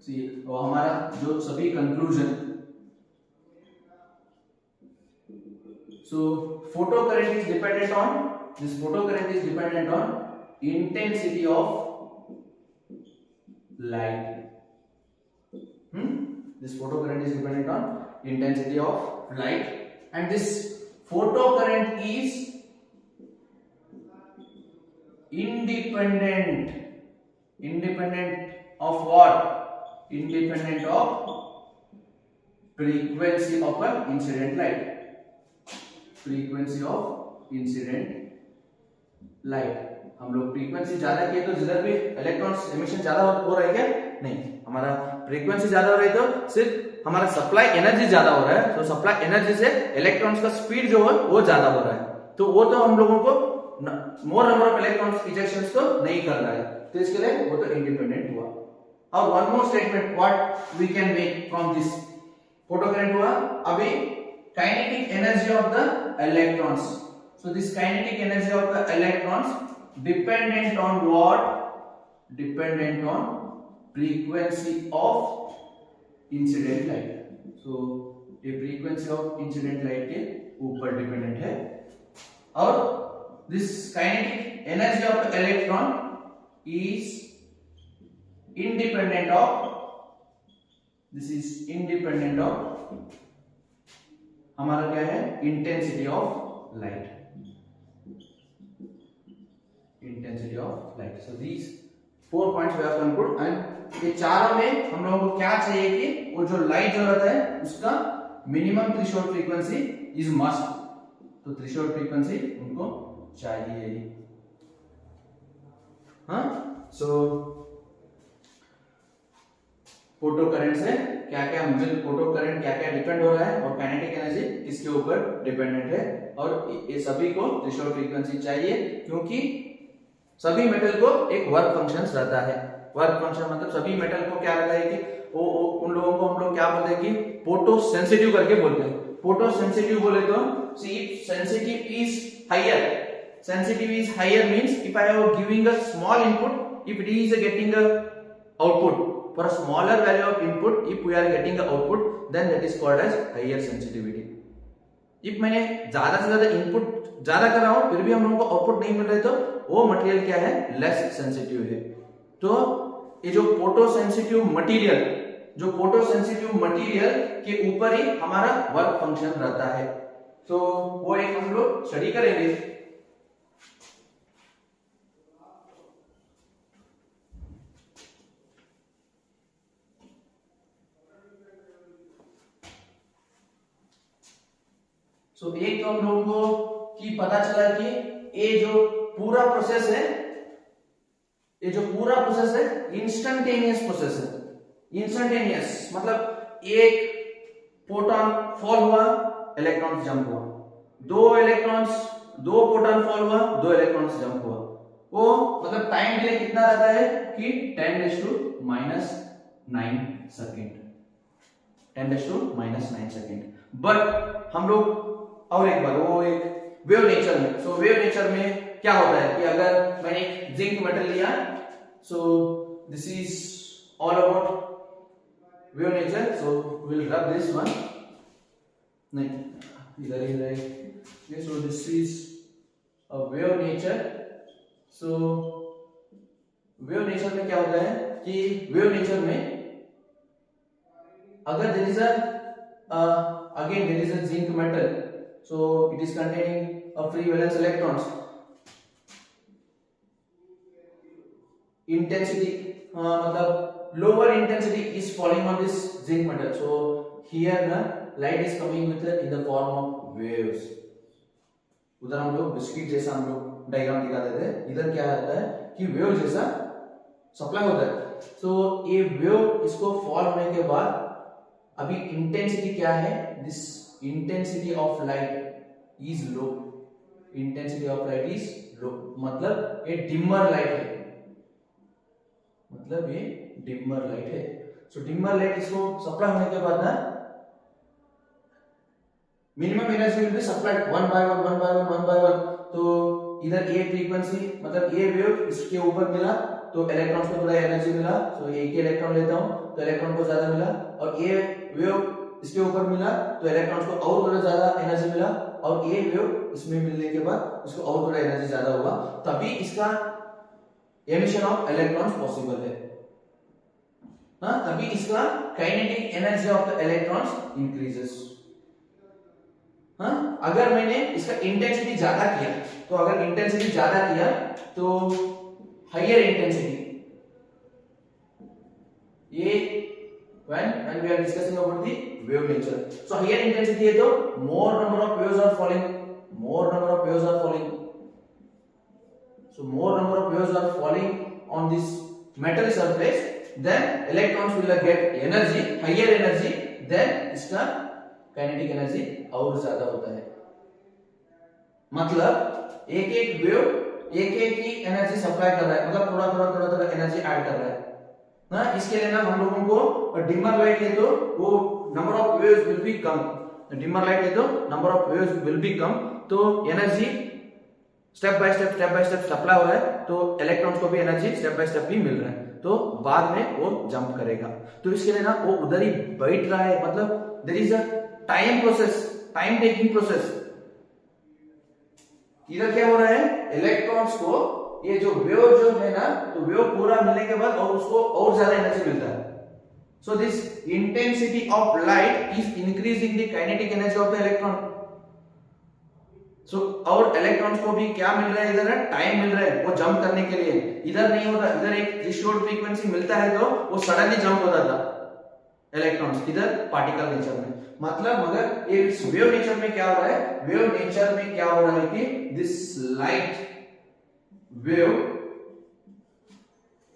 see वो हमारा जो सभी conclusion, so photo current is dependent on, this photo current is dependent on intensity of light. This photo current is dependent on intensity of light, and this photo current is independent of what? Independent of frequency of an incident light. Frequency of incident light, हम लोग frequency ज्यादा किए तो जिधर भी electrons emission ज्यादा हो रहा है क्या, नहीं, हमारा फ्रीक्वेंसी ज्यादा हो रही है तो सिर्फ हमारा सप्लाई एनर्जी ज्यादा हो रहा है, तो सप्लाई एनर्जी से इलेक्ट्रॉन्स का स्पीड जो है वो ज्यादा हो रहा है, तो वो तो हम लोगों को मोर नंबर ऑफ इलेक्ट्रॉन्स इजेक्शंस तो नहीं कर रहा है, तो इसके लिए वो तो इंडिपेंडेंट हुआ। और one more statement what we can make from this, photo current हुआ, अभी kinetic energy of the electrons, so this kinetic energy of the electrons dependent on what? Dependent on frequency of incident light. So ये frequency of incident light के ऊपर dependent है, और this kinetic energy of the electron is independent of, this is independent of हमारा क्या है, intensity of light, intensity of light. So these 4 points we have conclude and ये चारों में हम लोगों को क्या चाहिए कि वो जो लाइट जो रहता है उसका minimum threshold frequency is must, तो थ्रेशोल्ड फ्रीक्वेंसी उनको चाहिए। हाँ, सो फोटो करंट से क्या क्या फोटो करंट क्या क्या डिपेंड हो रहा है और काइनेटिक एनर्जी किसके ऊपर डिपेंडेंट है, और ये सभी को थ्रेशोल्ड फ्रीक्वेंसी चाहिए क्योंकि सभी मेटल को एक वर्क फंक्शंस रहता है। वर्क फंक्शन मतलब सभी मेटल को क्या रहता है कि वो उन लोगों को हम लोग क्या बोलते हैं कि फोटो सेंसिटिव करके बोलते हैं। फोटो सेंसिटिव बोले तो see sensitive is higher, sensitive is higher means if I am giving a small input, if it is getting a output for a smaller value of input, if we are getting a output then that is called as higher sensitivity। if मैंने ज्यादा से ज्यादा input ज्यादा कर रहा हूं फिर भी हम लोगों को आउटपुट नहीं मिल रहा है तो वो मटेरियल क्या है, लेस सेंसिटिव है। तो ये जो फोटो सेंसिटिव मटेरियल, जो फोटो सेंसिटिव मटेरियल के ऊपर ही हमारा वर्क फंक्शन रहता है, तो वो एक हम लोग स्टडी करेंगे। एक तो हम लोगों को कि पता चला कि ये जो पूरा प्रोसेस है, ये जो पूरा प्रोसेस है इंस्टेंटेनियस प्रोसेस है। इंस्टेंटेनियस मतलब एक फोटॉन फॉल हुआ, इलेक्ट्रॉन जंप हुआ, दो फोटॉन फॉल हुआ, 2 इलेक्ट्रॉन्स जंप हुआ। वो मतलब टाइम डिले कितना रहता है कि 10⁻⁹ सेकेंड, 10⁻⁹ सेकेंड। बट हम लोग और एक बार वो एक वेव नेचर में, सो वेव नेचर में क्या होता है कि अगर मैंने एक जिंक मेटल लिया, so this is all about wave nature, so will rub this one, नहीं इधर ही रहे, so this is a wave nature. So wave nature में क्या होता है कि वेव नेचर में अगर there is again there is a zinc metal, so it is containing a free valence electrons, intensity मतलब lower intensity is falling on this zinc metal, so here the light is coming with in the form of waves। उधर हम लोग biscuit जैसा हम लोग diagram दिखा देते हैं, इधर क्या होता है कि वेव जैसा सप्लाई होता है। सो ये वेव इसको फॉल होने के बाद अभी इंटेंसिटी क्या है, this intensity of light is low, intensity of light is low, मतलब ये डिमर लाइट है, मतलब ये डिमर लाइट है। सो डिमर लाइट इसको सप्लाई होने के बाद ना minimum energy will be supplied one by one. तो इधर ए फ्रीक्वेंसी मतलब ए वेव इसके ऊपर मिला तो इलेक्ट्रॉन्स को थोड़ा एनर्जी मिला, तो एक ही इलेक्ट्रॉन लेता हूं तो इलेक्ट्रॉन को ज्यादा मिला, और ये वेव इसके ऊपर मिला तो इलेक्ट्रॉन्स को और थोड़ा ज्यादा एनर्जी मिला, और ये वेव इसमें मिलने के बाद इसको और थोड़ा एनर्जी ज्यादा हुआ, तभी इसका एमिशन ऑफ इलेक्ट्रॉन्स पॉसिबल है। हाँ, तभी इसका kinetic energy of the electrons increases. हाँ, अगर मैंने इसका इंटेंसिटी ज्यादा किया तो अगर इंटेंसिटी ज्यादा किया तो हायर इंटेंसिटी, ये when we are discussing about the wave nature, so higher intensity है तो more number of waves are falling, so more number of waves are falling on this metal surface, then electrons will get energy, higher energy, then इसका kinetic energy और ज्यादा होता है। मतलब एक एक वेव एक एक ही एनर्जी सप्लाई कर रहा है, मतलब थोड़ा थोड़ा एनर्जी ऐड कर रहा है ना। इसके लिए ना हम लोगों को डिमर लाइट है तो वो number of waves will be कम, डिमर लाइट है तो number of waves will be कम, तो energy step by step supply हो रहा है, तो इलेक्ट्रॉन्स को भी एनर्जी स्टेप बाय स्टेप भी मिल रहा है, तो बाद में वो जंप करेगा। तो इसके लिए ना वो उधर ही बैठ रहा है, मतलब there is a time process, time taking process. इधर क्या हो रहा है, इलेक्ट्रॉन्स को ये जो वेव जो है ना, तो वेव पूरा मिलने के बाद और उसको और ज्यादा एनर्जी मिलता है। So this intensity of light is increasing the kinetic energy of the electron. So और इलेक्ट्रॉन्स को भी क्या मिल रहा है, इधर टाइम मिल रहा है वो जंप करने के लिए. इधर नहीं होता, इधर एक थ्रेशोल्ड फ्रीक्वेंसी मिलता है तो वो सडनली जंप होता था इलेक्ट्रॉन्स, इधर पार्टिकल नेचर में. मतलब मगर इस वेव नेचर में क्या हो रहा है, वेव नेचर में क्या हो रहा है कि दिस लाइट वेव,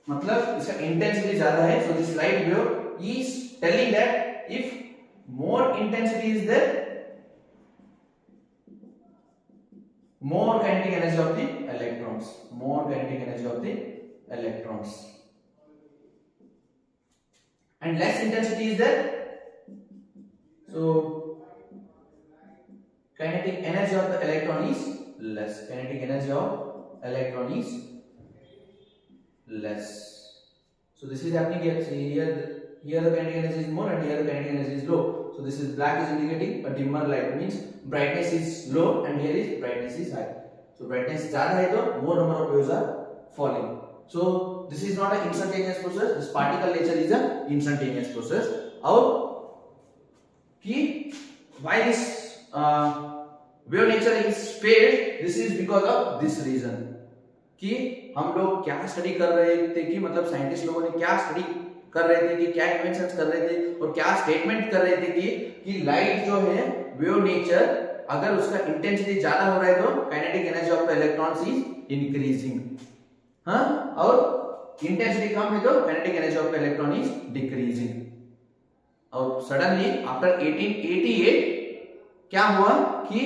मतलब इसका इंटेंसिटी ज्यादा है. So this light wave is telling that if more intensity is there, more kinetic energy of the electrons, more kinetic energy of the electrons, and less intensity is there, so kinetic energy of the electron is less, kinetic energy of electron is less. So this is happening here. See here the kinetic energy is more and here the kinetic energy is low. So this is black is indicating a dimmer light, means brightness is low and here is brightness is high. So brightness ज़्यादा है तो more number of waves are falling. So this is not an instantaneous process. This particle nature is a instantaneous process. और कि why this wave nature is failed? This is because of this reason. कि हम लोग क्या study कर रहे थे कि मतलब साइंटिस्ट लोगों ने क्या स्टडी कर रहे थे कि क्या इन्वेंशंस कर रहे थे और क्या स्टेटमेंट कर रहे थे कि लाइट जो है वेव नेचर, अगर उसका इंटेंसिटी ज्यादा हो रहा है तो kinetic energy of the electrons is increasing, हाँ, और इंटेंसिटी कम है तो kinetic energy of the electron is decreasing. और सडनली आफ्टर 1888 क्या हुआ कि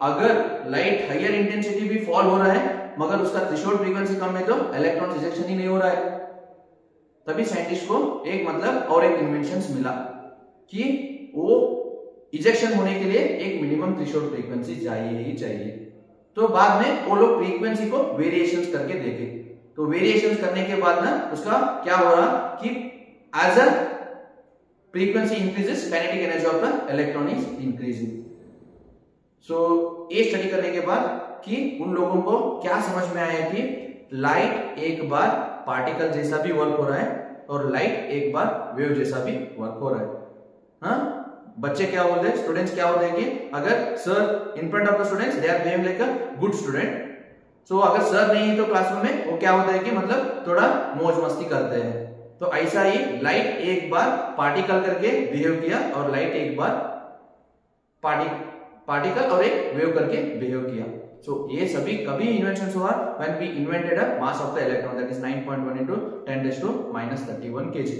अगर लाइट हायर इंटेंसिटी भी फॉल हो रहा है मगर उसका थ्रेशोल्ड फ्रीक्वेंसी कम है तो इलेक्ट्रॉन रिजेक्शन ही नहीं हो रहा है. तभी साइंटिस्ट को एक मतलब और एक इन्वेंशंस मिला कि वो इजेक्शन होने के लिए एक मिनिमम थ्रेशोल्ड फ्रीक्वेंसी चाहिए ही चाहिए. तो बाद में वो लोग फ्रीक्वेंसी को वेरिएशंस करके देखे. तो वेरिएशंस करने के बाद ना उसका क्या हो रहा कि as a frequency increases kinetic energy of the electron is increasing. So ये स्टडी करने के बाद कि उन लोगों को क्या समझ में आया कि लाइट एक बार पार्टिकल जैसा भी वर्क हो रहा है और लाइट एक बार वेव जैसा भी वर्क हो रहा है. हाँ, बच्चे क्या बोलते हैं, स्टूडेंट्स क्या बोलते हैं कि अगर sir in front of the students they are behaving like a good student. So अगर सर नहीं है तो क्लासरूम में वो क्या होता है कि मतलब थोड़ा मौज मस्ती करते हैं. तो ऐसा ही लाइट एक बार पार्टिकल करके बिहेव किया और लाइट एक बार पार्टिकल और एक वेव करके बिहेव किया. So ये सभी कभी इन्वेंशंस हुआ when we invented a mass of the electron that is 9.1 into 10 raised to minus 31 kg.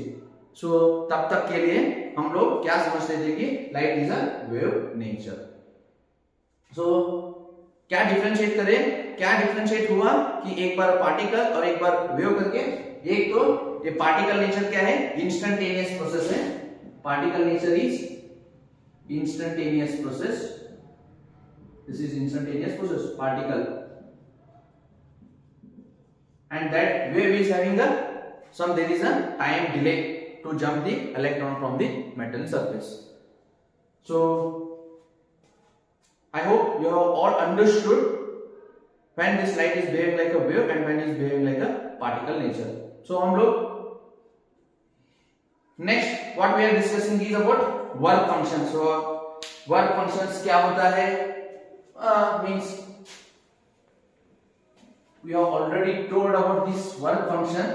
So तब तक के लिए हम लोग क्या समझते थे कि light is a wave nature. So क्या डिफरेंशिएट करें, क्या डिफरेंशिएट हुआ कि एक बार पार्टिकल और एक बार वेव करके. एक तो ये पार्टिकल नेचर क्या है, इंस्टेंटेनियस प्रोसेस है. Particle nature is instantaneous process. This is instantaneous process, particle, and that wave is having there is a time delay to jump the electron from the metal surface. So I hope you have all understood when this light is behaving like a wave and when it is behaving like a particle nature. So हम लोग next what we are discussing is about work function. So work functions क्या होता है, means we have already told about this work function.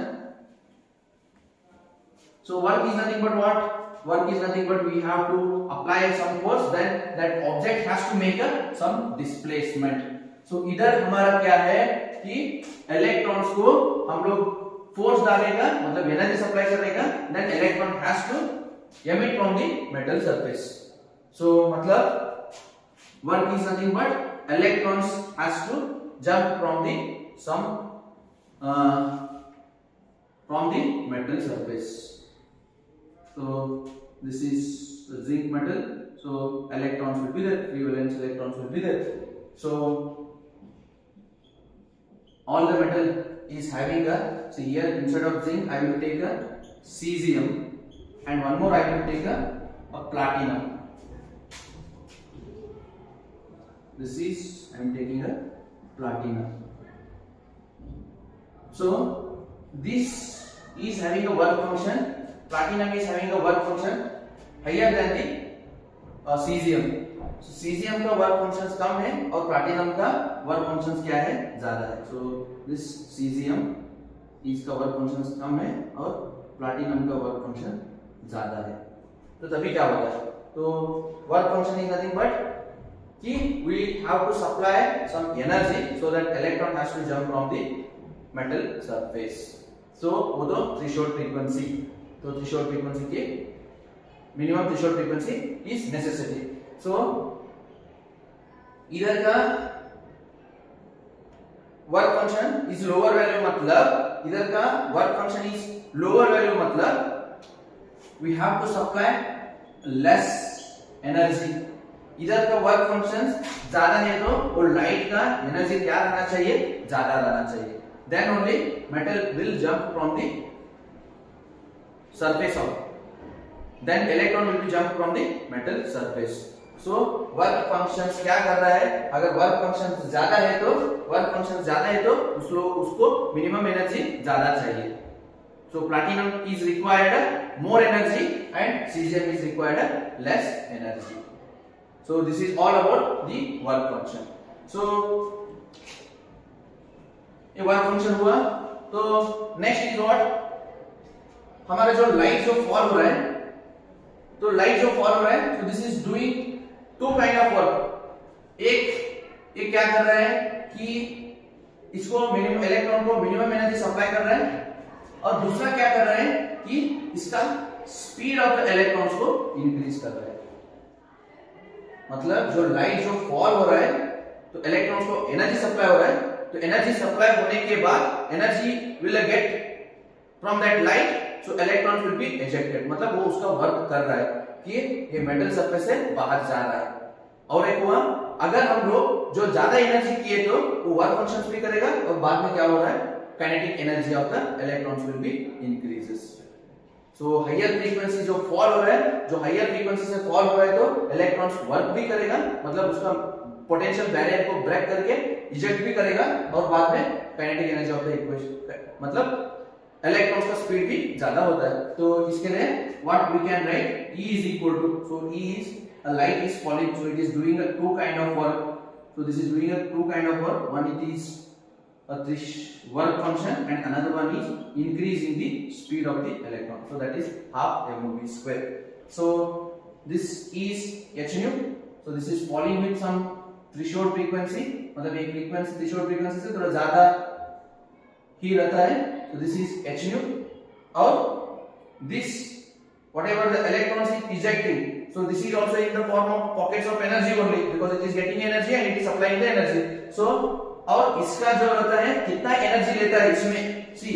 So work is nothing but what? Work is nothing but we have to apply some force, then that object has to make some displacement. So इधर हमारा क्या है कि electrons को हम लोग force डालेगा, मतलब एनर्जी सप्लाई करेगा, then electron has to emit from the metal surface. So मतलब work is nothing but electrons has to jump from the from the metal surface. So this is the zinc metal. So electrons will be there, free valence electrons will be there. So all the metal is having a, so here instead of zinc I will take a cesium and one more I will take a platinum. This is I am taking a platinum. So this is having a work function platinum is having a work function higher than the cesium. So cesium का work functions कम है और platinum का work functions क्या है, ज्यादा है. So this cesium इसका work functions कम है और प्लैटिनम का वर्क फंक्शन ज्यादा है. तो तभी क्या होता है, तो work function is nothing but कि we have to supply some energy so that electron has to jump from the metal surface. So वो तो threshold frequency, तो threshold frequency के minimum threshold frequency is necessity. So इधर का work function is lower value, मतलब इधर का work function is lower value, मतलब we have to supply less energy. इधर का वर्क फंक्शन ज्यादा है तो वो लाइट का एनर्जी क्या रहना चाहिए, ज्यादा रहना चाहिए. Then only metal will jump from the surface off, then electron will be jump from the metal surface. So work function क्या कर रहा है, अगर वर्क फंक्शन ज्यादा है तो उसको मिनिमम एनर्जी ज्यादा चाहिए. So platinum is required more energy and caesium is required less energy. So this is all about the work function. So ये वर्क फंक्शन हुआ. तो नेक्स्ट इज व्हाट, हमारा जो लाइट जो फॉल हो रहा है, तो लाइट जो फॉल हो रहा है, तो this is doing two kind of work. एक क्या कर रहा है कि इसको मिनिमम इलेक्ट्रॉन को मिनिमम एनर्जी सप्लाई कर रहा है, और दूसरा क्या कर रहा है कि इसका स्पीड ऑफ द इलेक्ट्रॉन्स को इंक्रीज कर रहा है. मतलब जो लाइट जो फॉल हो रहा है तो इलेक्ट्रॉन्स को एनर्जी सप्लाई हो रहा है, तो एनर्जी सप्लाई होने के बाद energy will get from that light, so electrons will B ejected. मतलब वो उसका वर्क कर रहा है कि ये मेटल सरफेस से बाहर जा रहा है. और एक हुआ, अगर हम लोग जो ज्यादा एनर्जी किए तो वो वर्क फंक्शंस भी करेगा और बाद में क्या हो रहा है, kinetic energy of the electrons will be increases. So higher frequency जो फॉल हो रहा है, जो हायर फ्रीक्वेंसी से फॉल हो रहा है तो इलेक्ट्रॉन्स वर्क भी करेगा, मतलब उसका पोटेंशियल बैरियर को ब्रेक करके इजेक्ट भी करेगा, और बाद में kinetic energy of the equation, मतलब इलेक्ट्रॉन्स का स्पीड भी ज्यादा होता है. तो इसके लिए what we can write, E is equal to, so E is a light is falling, so it is doing a two kind of work. So this is doing a two kind of work. One it is this work function and another one is increase in the speed of the electron, so that is half mv square. So this is h nu, so this is falling with some threshold frequency, मतलब एक frequency threshold frequency से थोड़ा ज्यादा ही रहता है, so this is h nu. और this whatever the electrons is ejecting, so this is also in the form of pockets of energy only, because it is getting energy and it is supplying the energy. So और इसका जो रहता है कितना energy लेता है इसमें, सी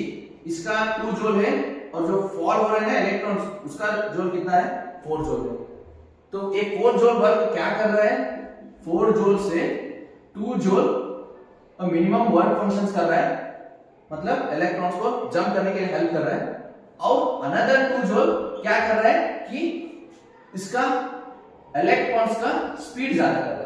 इसका 2 जूल है, और जो फॉल हो रहे हैं इलेक्ट्रॉन्स उसका जूल कितना है, 4 जूल है. तो एक 4 जूल वर्क क्या कर रहा है, 4 जूल से 2 जूल मिनिमम वर्क फंक्शंस कर रहा है, मतलब इलेक्ट्रॉन्स को जंप करने के लिए हेल्प कर रहा है. और अनदर 2 जूल क्या कर रहा है कि इसका इलेक्ट्रॉन्स का स्पीड ज्यादा कर रहा है.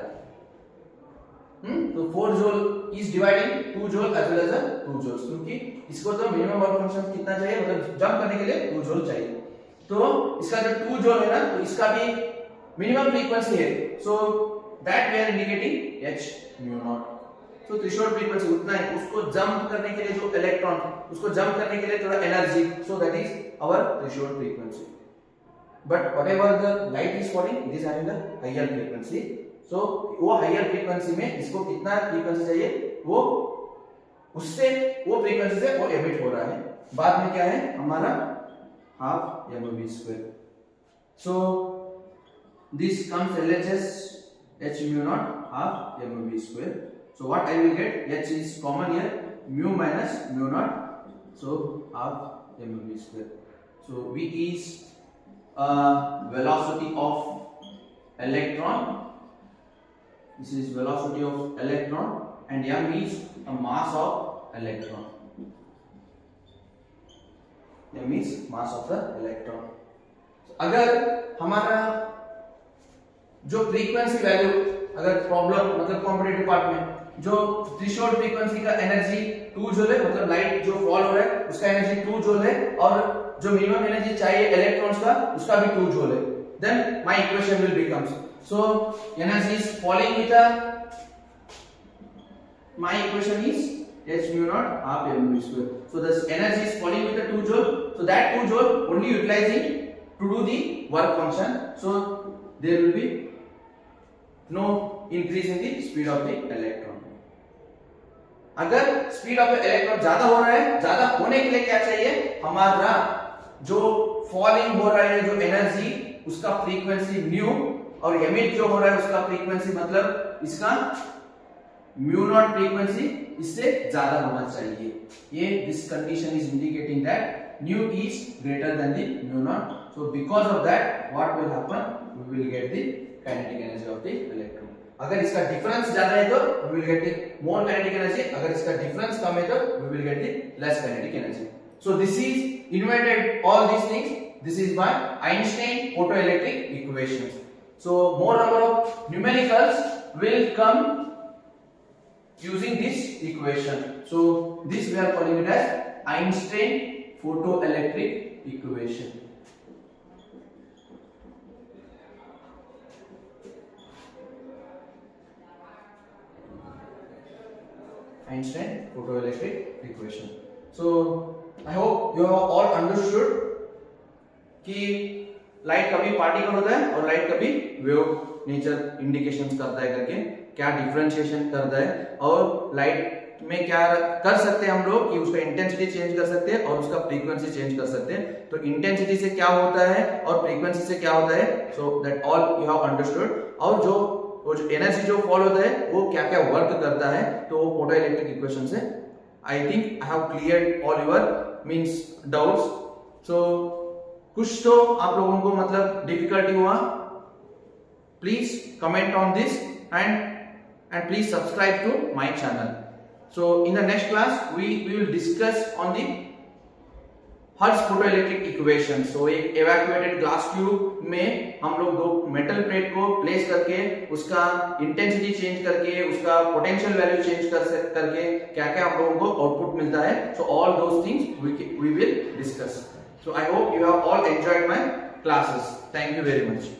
तो 4 joule is dividing 2 joule as well as 2 joules, क्योंकि इसको तो मिनिमम वर्क फंक्शन कितना चाहिए, मतलब जंप करने के लिए 2 जूल चाहिए. तो इसका जो 2 जूल है ना, तो इसका भी मिनिमम फ्रीक्वेंसी है, so that we are indicating h mu naught. So threshold frequency उतना है, उसको जंप करने के लिए जो इलेक्ट्रॉन, उसको जंप करने के लिए थोड़ा energy, so that is our threshold frequency. But whatever the light is falling, it is having the higher frequency. So वो हायर फ्रीक्वेंसी में इसको कितना फ्रीक्वेंसी चाहिए, वो उससे वो फ्रीक्वेंसी से वो एमिट हो रहा है. बाद में क्या है हमारा half mv square. So this comes LHS h mu naught half mv square. So what I will get, h is common here, mu minus mu naught, so half mv square. So v is velocity of electron, this is velocity of electron, and m is a mass of electron, m is mass of the electron. So, अगर हमारा जो frequency value, अगर problem मतलब competitive part में जो threshold frequency का energy 2 joule है, मतलब लाइट जो फॉल हो रहा है उसका एनर्जी 2 जूल है, और जो मिनिमम एनर्जी चाहिए इलेक्ट्रॉन्स का उसका भी 2 जूल है, then my equation will becomes, so energy is falling with my equation is h mu naught half mv square. So the energy is falling with the 2 joule, so that 2 joule only utilizing to do the work function, so there will be no increase in the speed of the electron. अगर speed of electron ज्यादा हो रहा है, ज्यादा होने के लिए क्या चाहिए, हमारा जो फॉलिंग हो रहा है जो एनर्जी उसका फ्रीक्वेंसी म्यू और एमिट जो हो रहा है उसका फ्रीक्वेंसी मतलब इसका म्यू नॉट फ्रीक्वेंसी इससे ज्यादा होना चाहिए. ये this condition is indicating that nu is greater than the mu naught, so because of that what will happen, we will get the kinetic energy of the electron. अगर इसका difference ज्यादा है तो we will get the more kinetic energy, अगर इसका difference कम है तो we will get the less kinetic energy. So this is invented all these things, this is by Einstein photoelectric equations. So more number of numericals will come using this equation. So this we are calling it as Einstein photoelectric equation. Einstein photoelectric equation. So I hope you have all understood कि light कभी particle होता है और light कभी wave nature indications करता है करके, क्या डिफरेंशिएशन करता है और लाइट में क्या कर सकते हैं हम लोग कि उसका इंटेंसिटी चेंज कर सकते हैं और उसका फ्रीक्वेंसी चेंज कर सकते हैं. तो इंटेंसिटी से क्या होता है और फ्रीक्वेंसी से क्या होता है, so that all you have understood. और जो एनर्जी जो फॉल होता है वो क्या क्या वर्क करता है, तो वो फोटो इलेक्ट्रिक इक्वेशन से I think I have cleared all your means doubts. So कुछ तो आप लोगों को मतलब डिफिकल्टी हुआ, please comment on this and please subscribe to my channel. So in the next class we will discuss on the Hertz photoelectric equation. So एक evacuated glass tube में हम लोग दो मेटल प्लेट को प्लेस करके उसका intensity change करके उसका पोटेंशियल वैल्यू चेंज करके क्या क्या हम लोगों को आउटपुट मिलता है. So all those things we will discuss. So I hope you have all enjoyed my classes. Thank you very much.